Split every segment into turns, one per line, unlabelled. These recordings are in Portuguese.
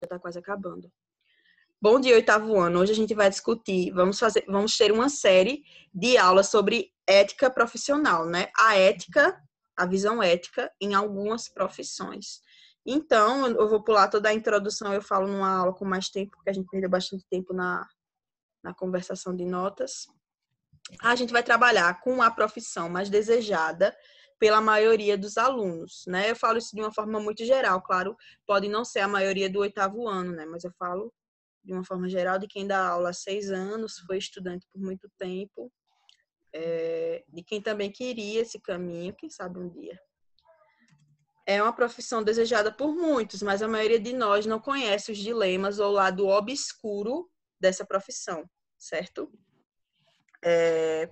está quase acabando. Bom dia, oitavo ano. Hoje a gente vai discutir, vamos ter uma série de aulas sobre ética profissional, né? A ética, a visão ética em algumas profissões. Então, eu vou pular toda a introdução, eu falo numa aula com mais tempo, porque a gente perdeu bastante tempo na conversação de notas. A gente vai trabalhar com a profissão mais desejada pela maioria dos alunos, né? Eu falo isso de uma forma muito geral, claro, pode não ser a maioria do oitavo ano, né? Mas eu falo de uma forma geral de quem dá aula há 6 anos, foi estudante por muito tempo, de quem também queria esse caminho, quem sabe um dia. É uma profissão desejada por muitos, mas a maioria de nós não conhece os dilemas ou o lado obscuro dessa profissão, certo?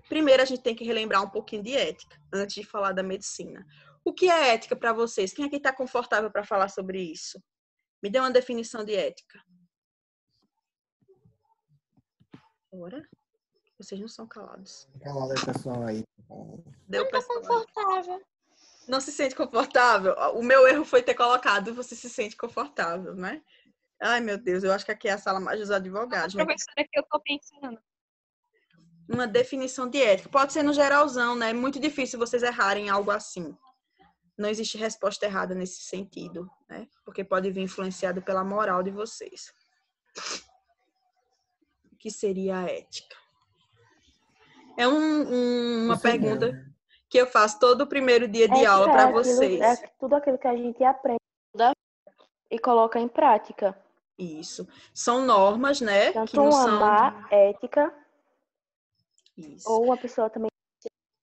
Primeiro, a gente tem que relembrar um pouquinho de ética, antes de falar da medicina. O que é ética para vocês? Quem aqui está confortável para falar sobre isso? Me dê uma definição de ética. Ora, vocês não são calados.
Calada aí, pessoal aí.
Deu
Não tô confortável.
Não se sente confortável? O meu erro foi ter colocado você se sente confortável, né? Ai, meu Deus, eu acho que aqui é a sala mais dos advogados.
A professora que eu tô pensando.
Uma definição de ética. Pode ser no geralzão, né? É muito difícil vocês errarem algo assim. Não existe resposta errada nesse sentido, né? Porque pode vir influenciado pela moral de vocês. O que seria a ética? É uma pergunta que eu faço todo o primeiro dia de aula para vocês.
É tudo aquilo que a gente aprende e coloca em prática.
Isso. São normas, né?
Tanto
que não
uma
são...
má ética,
Isso.
ou uma pessoa também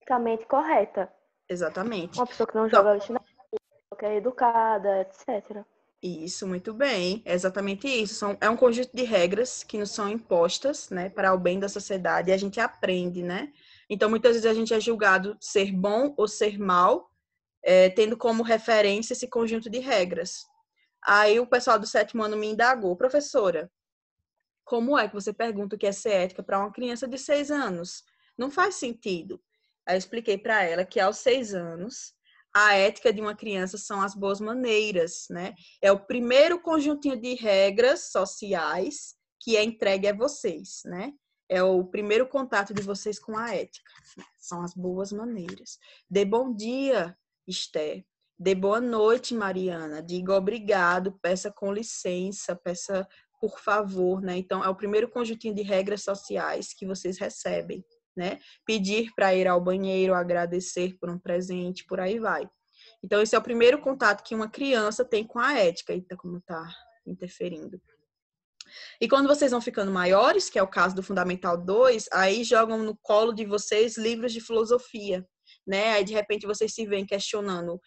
eticamente correta.
Exatamente.
Uma pessoa que não joga lixo na rua, que é educada, etc.
Isso, muito bem. É exatamente isso. É um conjunto de regras que nos são impostas, né, para o bem da sociedade e a gente aprende, né? Então, muitas vezes a gente é julgado ser bom ou ser mal, tendo como referência esse conjunto de regras. Aí o pessoal do 7º ano me indagou, professora, como é que você pergunta o que é ser ética para uma criança de 6 anos? Não faz sentido. Aí eu expliquei para ela que aos 6 anos, a ética de uma criança são as boas maneiras, né? É o primeiro conjuntinho de regras sociais que é entregue a vocês, né? É o primeiro contato de vocês com a ética. São as boas maneiras. Dê bom dia, Esther. Dê boa noite, Mariana. Diga obrigado, peça com licença, peça por favor, né? Então, é o primeiro conjuntinho de regras sociais que vocês recebem, né? Pedir para ir ao banheiro, agradecer por um presente, por aí vai. Então, esse é o primeiro contato que uma criança tem com a ética. Eita, como tá interferindo. E quando vocês vão ficando maiores, que é o caso do Fundamental 2, aí jogam no colo de vocês livros de filosofia, né? Aí, de repente, vocês se veem questionando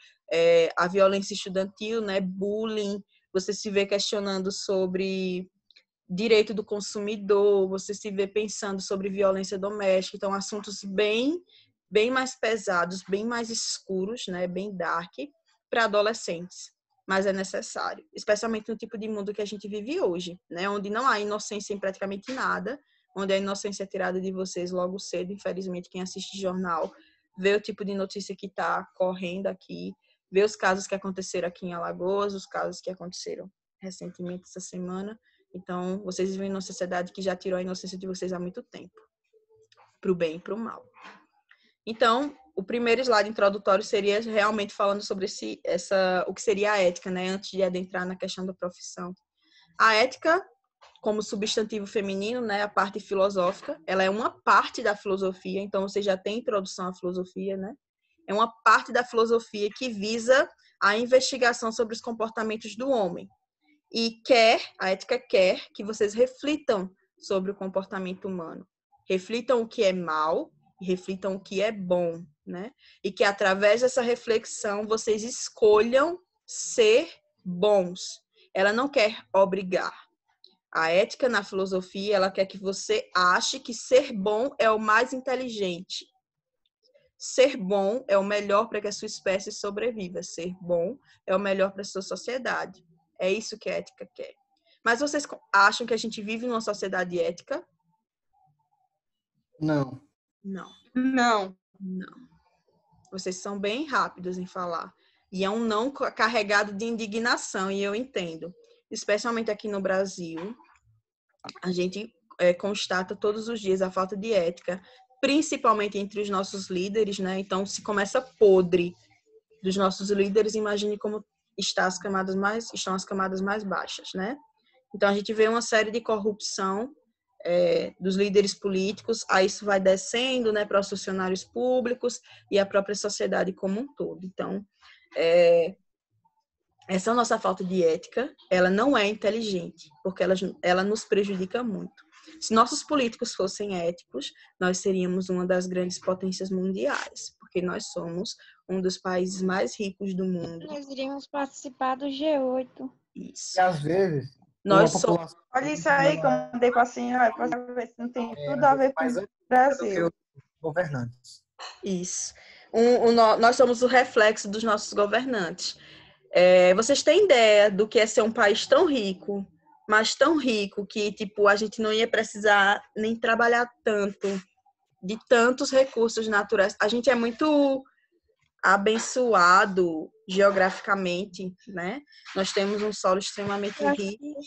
a violência estudantil, né? Bullying, você se vê questionando sobre direito do consumidor, você se vê pensando sobre violência doméstica, então assuntos bem mais pesados, bem mais escuros, né, bem dark para adolescentes, mas é necessário, especialmente no tipo de mundo que a gente vive hoje, né, onde não há inocência em praticamente nada, onde a inocência é tirada de vocês logo cedo, infelizmente quem assiste jornal vê o tipo de notícia que está correndo aqui, vê os casos que aconteceram aqui em Alagoas, os casos que aconteceram recentemente essa semana. Então, vocês vivem numa sociedade que já tirou a inocência de vocês há muito tempo, para o bem e para o mal. Então, o primeiro slide introdutório seria realmente falando sobre o que seria a ética, né, antes de adentrar na questão da profissão. A ética, como substantivo feminino, né, a parte filosófica, ela é uma parte da filosofia, então você já tem introdução à filosofia, né? É uma parte da filosofia que visa a investigação sobre os comportamentos do homem. E a ética quer que vocês reflitam sobre o comportamento humano. Reflitam o que é mal e reflitam o que é bom, né? E que através dessa reflexão vocês escolham ser bons. Ela não quer obrigar. A ética na filosofia, ela quer que você ache que ser bom é o mais inteligente. Ser bom é o melhor para que a sua espécie sobreviva. Ser bom é o melhor para a sua sociedade. É isso que a ética quer. Mas vocês acham que a gente vive numa sociedade ética?
Não.
Não.
Não.
Não. Vocês são bem rápidos em falar. E é um não carregado de indignação, e eu entendo. especialmente aqui no Brasil, a gente constata todos os dias a falta de ética, principalmente entre os nossos líderes, né? Então, se começa podre dos nossos líderes, imagine como estão as camadas mais baixas, né? Então, a gente vê uma série de corrupção dos líderes políticos, aí isso vai descendo, né, para os funcionários públicos e a própria sociedade como um todo. Então, essa nossa falta de ética, ela não é inteligente, porque ela nos prejudica muito. Se nossos políticos fossem éticos, nós seríamos uma das grandes potências mundiais, porque nós somos um dos países mais ricos do mundo.
Nós iríamos participar do G8.
Isso.
E às vezes,
Nós
uma
somos...
população
Olha isso aí, que eu mandei para a senhora, para você ver se não tem tudo a ver com
mais
o
antiga do que
Brasil.
os governantes.
Isso. Nós somos o reflexo dos nossos governantes. Vocês têm ideia do que é ser um país tão rico, mas tão rico que, tipo, a gente não ia precisar nem trabalhar tanto, de tantos recursos naturais. A gente é muito abençoado geograficamente, né? Nós temos um solo extremamente rico,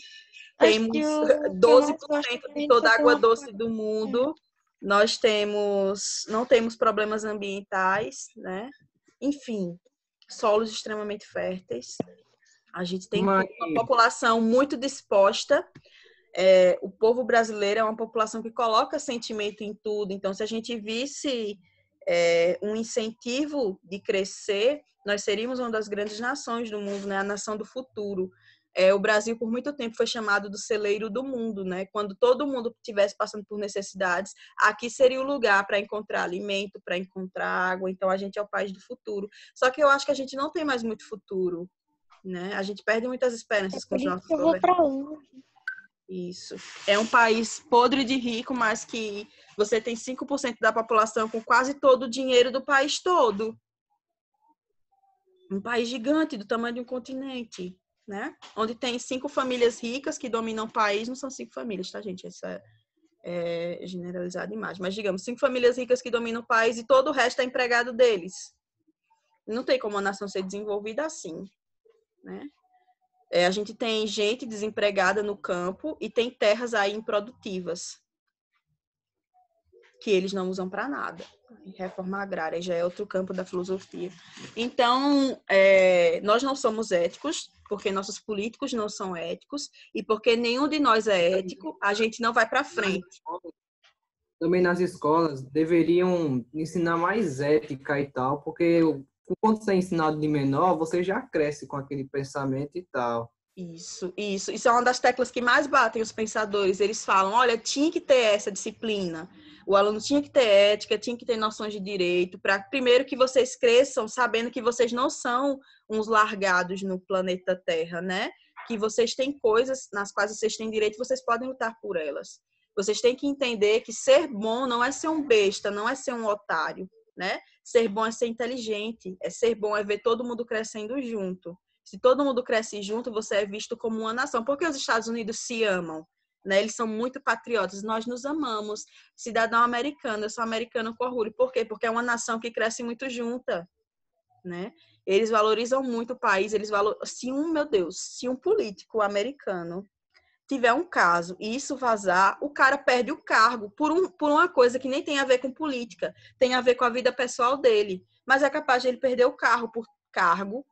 temos 12% de toda a água doce do mundo, nós não temos problemas ambientais, né? Enfim, solos extremamente férteis. A gente tem uma população muito disposta. O povo brasileiro é uma população que coloca sentimento em tudo. Então, se a gente visse um incentivo de crescer, nós seríamos uma das grandes nações do mundo, né? A nação do futuro. O Brasil, por muito tempo, foi chamado do celeiro do mundo, né? Quando todo mundo estivesse passando por necessidades, aqui seria o lugar para encontrar alimento, para encontrar água. Então, a gente é o país do futuro. Só que eu acho que a gente não tem mais muito futuro, né? A gente perde muitas esperanças com os nossos governantes. Isso. É um país podre de rico, mas que você tem 5% da população com quase todo o dinheiro do país todo. Um país gigante, do tamanho de um continente, né? Onde tem 5 famílias ricas que dominam o país. Não são 5 famílias, tá, gente? Essa é generalizada imagem. Mas, digamos, 5 famílias ricas que dominam o país e todo o resto é empregado deles. Não tem como a nação ser desenvolvida assim, né? A gente tem gente desempregada no campo e tem terras aí improdutivas que eles não usam para nada. Reforma agrária já é outro campo da filosofia. Então, nós não somos éticos, porque nossos políticos não são éticos, e porque nenhum de nós é ético, a gente não vai para frente.
Também nas escolas deveriam ensinar mais ética e tal, porque quando você é ensinado de menor, você já cresce com aquele pensamento e tal.
Isso é uma das teclas que mais batem os pensadores. Eles falam, olha, tinha que ter essa disciplina. O aluno tinha que ter ética, tinha que ter noções de direito, para primeiro que vocês cresçam sabendo que vocês não são uns largados no planeta Terra, né? Que vocês têm coisas nas quais vocês têm direito e vocês podem lutar por elas. Vocês têm que entender que ser bom não é ser um besta, não é ser um otário, né? Ser bom é ser inteligente, ser bom é ver todo mundo crescendo junto. Se todo mundo cresce junto, você é visto como uma nação. Por que os Estados Unidos se amam? Né? Eles são muito patriotas. Nós nos amamos. Cidadão americano, eu sou americano com orgulho. Por quê? Porque é uma nação que cresce muito junta. Né? Eles valorizam muito o país. Se um político americano tiver um caso e isso vazar, o cara perde o cargo por uma coisa que nem tem a ver com política, tem a ver com a vida pessoal dele, mas é capaz de ele perder o cargo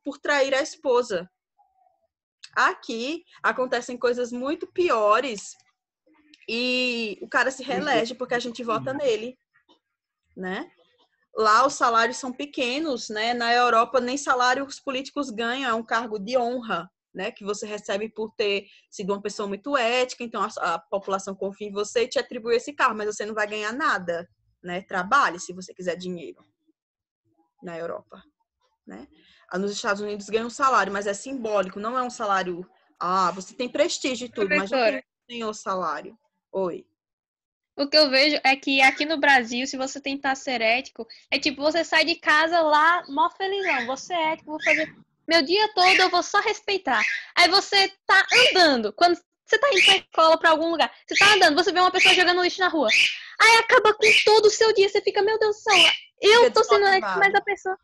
por trair a esposa. Aqui acontecem coisas muito piores e o cara se reelege porque a gente vota nele, né? Lá os salários são pequenos, né? Na Europa nem salário os políticos ganham, é um cargo de honra, né, que você recebe por ter sido uma pessoa muito ética, então a população confia em você e te atribui esse cargo, mas você não vai ganhar nada, né? Trabalhe se você quiser dinheiro na Europa, né? Nos Estados Unidos ganha um salário, mas é simbólico, não é um salário, você tem prestígio e tudo, mas não tem o salário. Oi.
O que eu vejo é que aqui no Brasil, se você tentar ser ético, é tipo, você sai de casa lá, mó felizão, você é ético, vou fazer meu dia todo, eu vou só respeitar. Aí você tá andando, quando você tá indo pra escola, pra algum lugar, você tá andando, você vê uma pessoa jogando lixo na rua. Aí acaba com todo o seu dia, você fica, meu Deus do céu, eu tô sendo ético, mas a pessoa...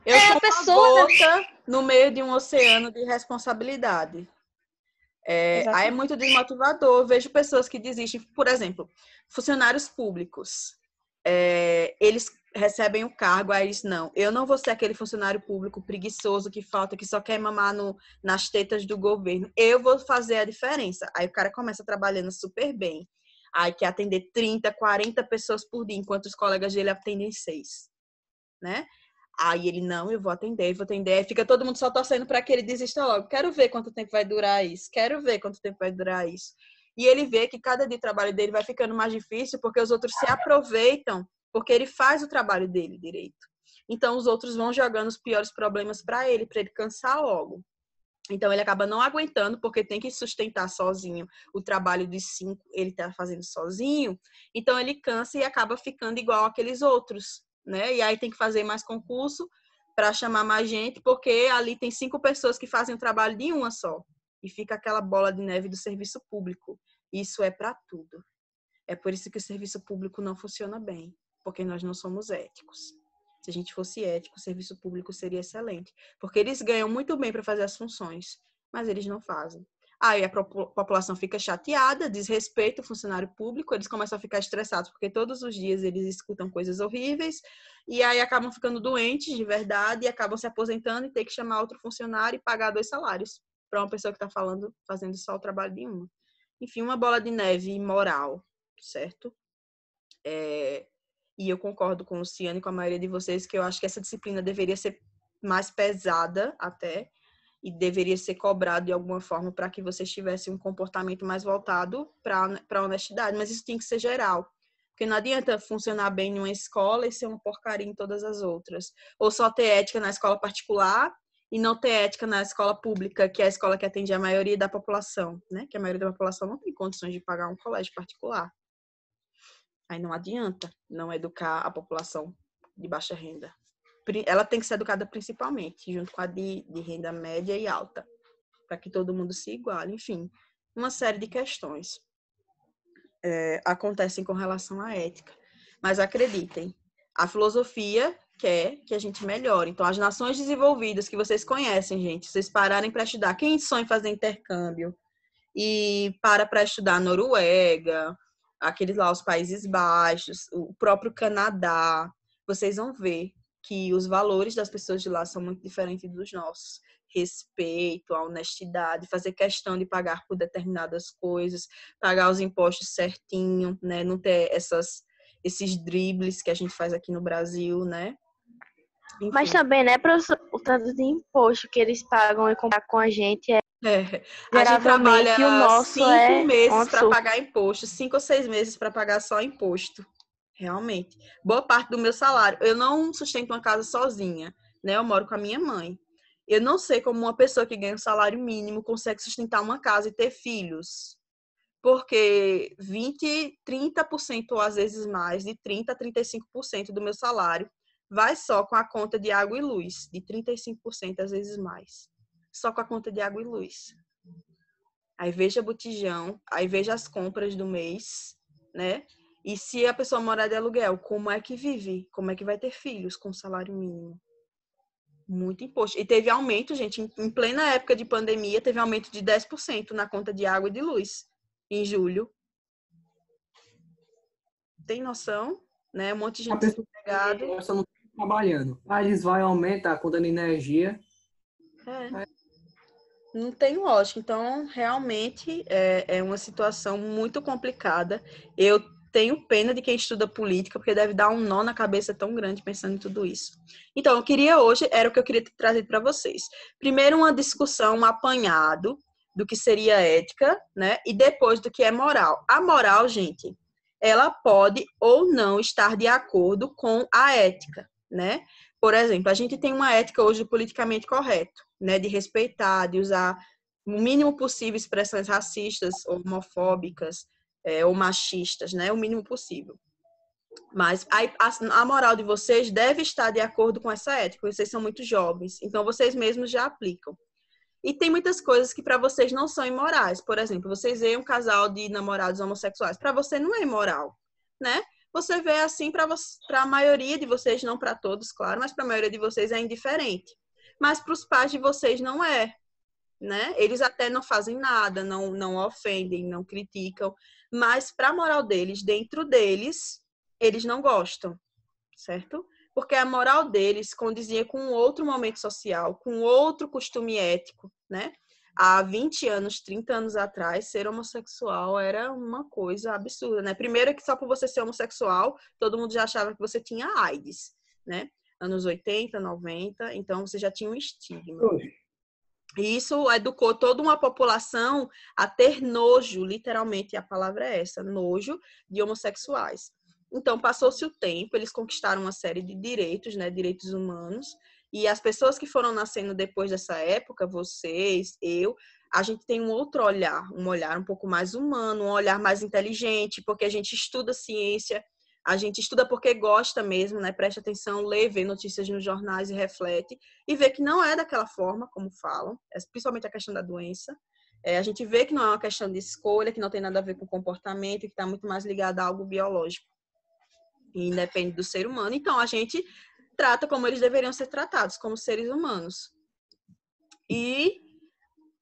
Eu sou uma gota no meio de um oceano de responsabilidade. Aí é
Exatamente.
muito desmotivador. Eu vejo pessoas que desistem. Por exemplo, funcionários públicos. Eles recebem o cargo, aí eles, não, eu não vou ser aquele funcionário público preguiçoso que falta, que só quer mamar nas tetas do governo. Eu vou fazer a diferença. Aí o cara começa trabalhando super bem. Aí quer atender 30, 40 pessoas por dia, enquanto os colegas dele atendem 6, né? Aí ele, não, eu vou atender. Aí fica todo mundo só torcendo para que ele desista logo. Quero ver quanto tempo vai durar isso. E ele vê que cada dia o trabalho dele vai ficando mais difícil porque os outros se aproveitam, porque ele faz o trabalho dele direito. Então, os outros vão jogando os piores problemas para ele cansar logo. Então, ele acaba não aguentando, porque tem que sustentar sozinho o trabalho dos 5, ele está fazendo sozinho. Então, ele cansa e acaba ficando igual aqueles outros, né? E aí tem que fazer mais concurso para chamar mais gente, porque ali tem 5 pessoas que fazem o trabalho de uma só. E fica aquela bola de neve do serviço público. Isso é para tudo. É por isso que o serviço público não funciona bem, porque nós não somos éticos. Se a gente fosse ético, o serviço público seria excelente, porque eles ganham muito bem para fazer as funções, mas eles não fazem. Aí a população fica chateada, desrespeita o funcionário público, eles começam a ficar estressados, porque todos os dias eles escutam coisas horríveis, e aí acabam ficando doentes de verdade, e acabam se aposentando e ter que chamar outro funcionário e pagar 2 salários para uma pessoa que está fazendo só o trabalho de uma. Enfim, uma bola de neve imoral, certo? E eu concordo com o Luciano e com a maioria de vocês que eu acho que essa disciplina deveria ser mais pesada até, e deveria ser cobrado de alguma forma para que vocês tivessem um comportamento mais voltado para a honestidade, mas isso tem que ser geral, porque não adianta funcionar bem em uma escola e ser uma porcaria em todas as outras, ou só ter ética na escola particular e não ter ética na escola pública, que é a escola que atende a maioria da população, né? Que a maioria da população não tem condições de pagar um colégio particular. Aí não adianta não educar a população de baixa renda. Ela tem que ser educada principalmente, junto com a de renda média e alta, para que todo mundo se iguale. Enfim, uma série de questões acontecem com relação à ética. Mas acreditem, a filosofia quer que a gente melhore. Então, as nações desenvolvidas que vocês conhecem, gente, vocês pararem para estudar. Quem sonha em fazer intercâmbio e para estudar Noruega, aqueles lá, os Países Baixos, o próprio Canadá, vocês vão ver que os valores das pessoas de lá são muito diferentes dos nossos. Respeito, a honestidade, fazer questão de pagar por determinadas coisas, pagar os impostos certinho, né? Não ter esses dribles que a gente faz aqui no Brasil, né? Enfim.
Mas também, né, professor, o tanto de imposto que eles pagam e comprar com a gente
A gente trabalha
o nosso
5 meses
um
para
absurdo.
pagar imposto, 5 ou 6 meses para pagar só imposto. Realmente. Boa parte do meu salário. Eu não sustento uma casa sozinha, né? Eu moro com a minha mãe. Eu não sei como uma pessoa que ganha um salário mínimo consegue sustentar uma casa e ter filhos. Porque 20, 30% ou às vezes mais, de 30% a 35% do meu salário vai só com a conta de água e luz. De 35% às vezes mais. Só com a conta de água e luz. Aí veja botijão, aí veja as compras do mês, né? E se a pessoa morar de aluguel, como é que vive? Como é que vai ter filhos com salário mínimo? Muito imposto. E teve aumento, gente, em plena época de pandemia, teve aumento de 10% na conta de água e de luz, em julho. Tem noção? Né? Um monte de gente desempregada.
A pessoa não está trabalhando. Aí eles vão aumentar a conta de energia.
Não tem lógica. Então, realmente, é uma situação muito complicada. Eu tenho pena de quem estuda política, porque deve dar um nó na cabeça tão grande pensando em tudo isso. Então, era o que eu queria trazer para vocês. Primeiro, uma discussão, um apanhado do que seria ética, né? E depois do que é moral. A moral, gente, ela pode ou não estar de acordo com a ética, né? Por exemplo, a gente tem uma ética hoje politicamente correto, né? De respeitar, de usar o mínimo possível expressões racistas, ou homofóbicas, ou machistas, né? O mínimo possível. Mas a moral de vocês deve estar de acordo com essa ética. Vocês são muito jovens, então vocês mesmos já aplicam. E tem muitas coisas que para vocês não são imorais. Por exemplo, vocês veem um casal de namorados homossexuais. Para você não é imoral, né? Você vê assim para a maioria de vocês, não para todos, claro, mas para a maioria de vocês é indiferente. Mas para os pais de vocês não é, né? Eles até não fazem nada, não ofendem, não criticam, mas para a moral deles, dentro deles, eles não gostam, certo? Porque a moral deles condizia com outro momento social, com outro costume ético, né? Há 20 anos, 30 anos atrás, ser homossexual era uma coisa absurda, né? Primeiro que só por você ser homossexual, todo mundo já achava que você tinha AIDS, né? Anos 80, 90, então você já tinha um estigma. E isso educou toda uma população a ter nojo, literalmente a palavra é essa, nojo de homossexuais. Então, passou-se o tempo, eles conquistaram uma série de direitos, né, direitos humanos, e as pessoas que foram nascendo depois dessa época, vocês, eu, a gente tem um outro olhar, um olhar um pouco mais humano, um olhar mais inteligente, porque a gente estuda ciência, a gente estuda porque gosta mesmo, né, presta atenção, lê, vê notícias nos jornais e reflete, e vê que não é daquela forma como falam, principalmente a questão da doença. A gente vê que não é uma questão de escolha, que não tem nada a ver com comportamento, que está muito mais ligado a algo biológico. E independe do ser humano. Então, a gente trata como eles deveriam ser tratados, como seres humanos. E,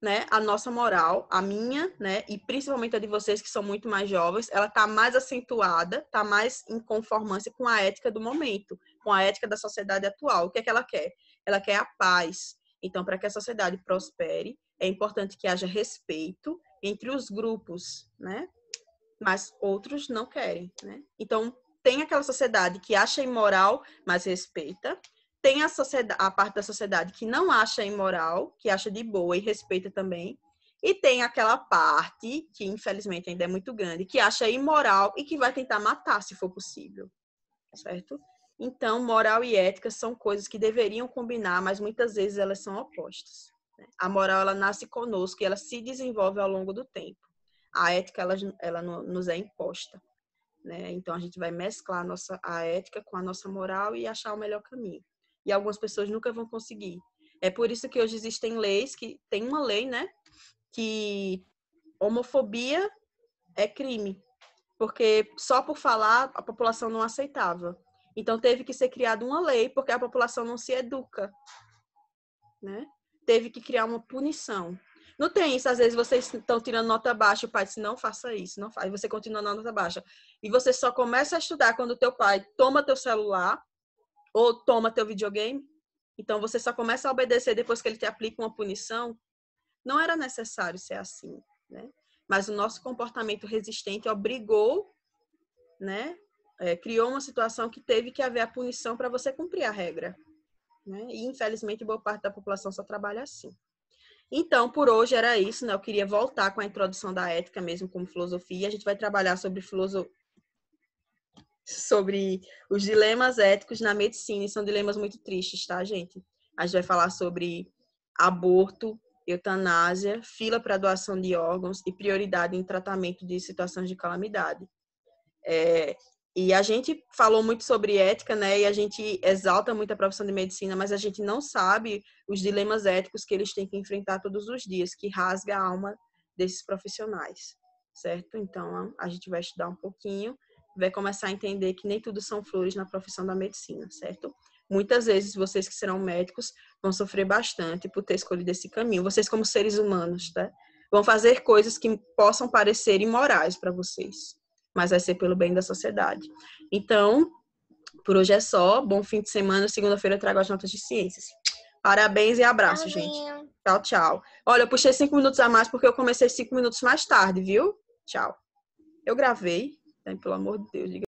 né, a nossa moral, a minha, né, e principalmente a de vocês que são muito mais jovens, ela está mais acentuada, está mais em conformância com a ética do momento, com a ética da sociedade atual. O que é que ela quer? Ela quer a paz. Então, para que a sociedade prospere, é importante que haja respeito entre os grupos, né? Mas outros não querem, né? Então, tem aquela sociedade que acha imoral, mas respeita. Tem a parte da sociedade que não acha imoral, que acha de boa e respeita também. E tem aquela parte, que infelizmente ainda é muito grande, que acha imoral e que vai tentar matar, se for possível. Certo? Então, moral e ética são coisas que deveriam combinar, mas muitas vezes elas são opostas. A moral, ela nasce conosco e ela se desenvolve ao longo do tempo. A ética, ela nos é imposta. Né? Então, a gente vai mesclar a ética com a nossa moral e achar o melhor caminho. E algumas pessoas nunca vão conseguir. É por isso que hoje existem leis, que tem uma lei, né? Que homofobia é crime. Porque só por falar, a população não aceitava. Então, teve que ser criada uma lei, porque a população não se educa. Né? Teve que criar uma punição. Não tem isso, às vezes vocês estão tirando nota baixa, o pai disse, não faça isso, não faz, e você continua na nota baixa. E você só começa a estudar quando o teu pai toma teu celular ou toma teu videogame. Então, você só começa a obedecer depois que ele te aplica uma punição. Não era necessário ser assim, né? Mas o nosso comportamento resistente obrigou, né? Criou uma situação que teve que haver a punição para você cumprir a regra. Né? E, infelizmente, boa parte da população só trabalha assim. Então, por hoje era isso, né? Eu queria voltar com a introdução da ética mesmo como filosofia. A gente vai trabalhar sobre os dilemas éticos na medicina, e são dilemas muito tristes, tá, gente? A gente vai falar sobre aborto, eutanásia, fila para doação de órgãos e prioridade em tratamento de situações de calamidade. E a gente falou muito sobre ética, né? E a gente exalta muito a profissão de medicina, mas a gente não sabe os dilemas éticos que eles têm que enfrentar todos os dias, que rasga a alma desses profissionais, certo? Então, a gente vai estudar um pouquinho, vai começar a entender que nem tudo são flores na profissão da medicina, certo? Muitas vezes, vocês que serão médicos vão sofrer bastante por ter escolhido esse caminho. Vocês, como seres humanos, tá? Vão fazer coisas que possam parecer imorais para vocês, mas vai ser pelo bem da sociedade. Então, por hoje é só. Bom fim de semana. Segunda-feira eu trago as notas de ciências. Parabéns e abraço, gente. Tchau, tchau. Olha, eu puxei 5 minutos a mais porque eu comecei 5 minutos mais tarde, viu? Tchau. Eu gravei, né, pelo amor de Deus.